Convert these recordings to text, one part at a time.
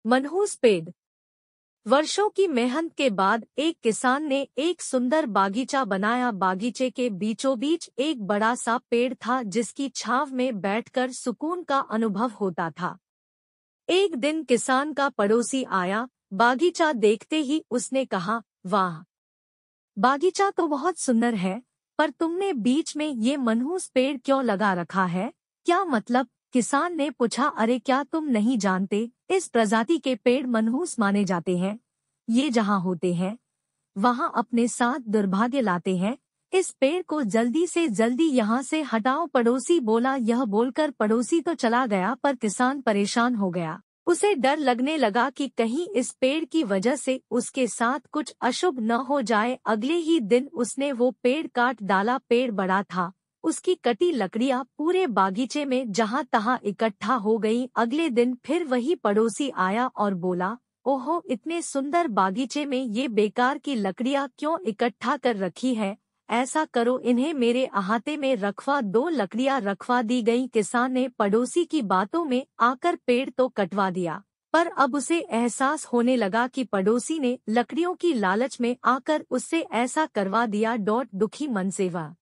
मनहूस पेड़। वर्षों की मेहनत के बाद एक किसान ने एक सुंदर बागीचा बनाया। बागीचे के बीचों बीच एक बड़ा सा पेड़ था जिसकी छांव में बैठकर सुकून का अनुभव होता था। एक दिन किसान का पड़ोसी आया। बागीचा देखते ही उसने कहा, वाह, बागीचा तो बहुत सुंदर है, पर तुमने बीच में ये मनहूस पेड़ क्यों लगा रखा है? क्या मतलब? किसान ने पूछा। अरे क्या तुम नहीं जानते, इस प्रजाति के पेड़ मनहूस माने जाते हैं। ये जहाँ होते हैं वहाँ अपने साथ दुर्भाग्य लाते हैं। इस पेड़ को जल्दी से जल्दी यहाँ से हटाओ। पड़ोसी बोला। यह बोलकर पड़ोसी तो चला गया, पर किसान परेशान हो गया। उसे डर लगने लगा कि कहीं इस पेड़ की वजह से उसके साथ कुछ अशुभ न हो जाए। अगले ही दिन उसने वो पेड़ काट डाला। पेड़ बड़ा था, उसकी कटी लकड़ियां पूरे बागीचे में जहां तहां इकट्ठा हो गईं। अगले दिन फिर वही पड़ोसी आया और बोला, ओहो, इतने सुंदर बागीचे में ये बेकार की लकड़ियां क्यों इकट्ठा कर रखी है? ऐसा करो, इन्हें मेरे अहाते में रखवा दो। लकड़ियां रखवा दी गईं। किसान ने पड़ोसी की बातों में आकर पेड़ तो कटवा दिया, पर अब उसे एहसास होने लगा कि पड़ोसी ने लकड़ियों की लालच में आकर उससे ऐसा करवा दिया। दुखी मन से वह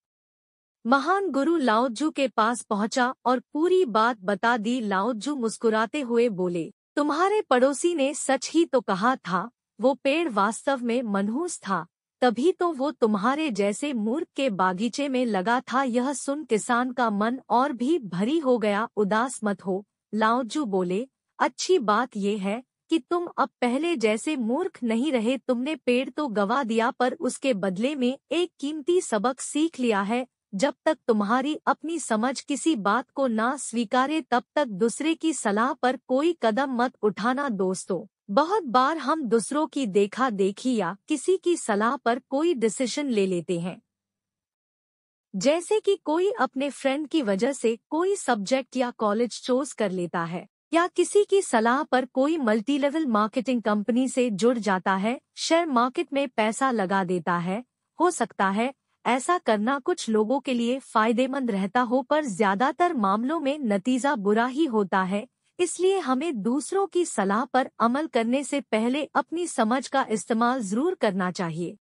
महान गुरु लाओत्जू के पास पहुंचा और पूरी बात बता दी। लाओत्जू मुस्कुराते हुए बोले, तुम्हारे पड़ोसी ने सच ही तो कहा था, वो पेड़ वास्तव में मनहूस था, तभी तो वो तुम्हारे जैसे मूर्ख के बागीचे में लगा था। यह सुन किसान का मन और भी भरी हो गया। उदास मत हो, लाओत्जू बोले, अच्छी बात ये है कि तुम अब पहले जैसे मूर्ख नहीं रहे। तुमने पेड़ तो गवा दिया, पर उसके बदले में एक कीमती सबक सीख लिया है। जब तक तुम्हारी अपनी समझ किसी बात को ना स्वीकारे, तब तक दूसरे की सलाह पर कोई कदम मत उठाना। दोस्तों, बहुत बार हम दूसरों की देखा देखी या किसी की सलाह पर कोई डिसीजन ले लेते हैं, जैसे कि कोई अपने फ्रेंड की वजह से कोई सब्जेक्ट या कॉलेज चूज कर लेता है, या किसी की सलाह पर कोई मल्टी लेवल मार्केटिंग कंपनी से जुड़ जाता है, शेयर मार्केट में पैसा लगा देता है। हो सकता है ऐसा करना कुछ लोगों के लिए फायदेमंद रहता हो, पर ज्यादातर मामलों में नतीजा बुरा ही होता है। इसलिए हमें दूसरों की सलाह पर अमल करने से पहले अपनी समझ का इस्तेमाल जरूर करना चाहिए।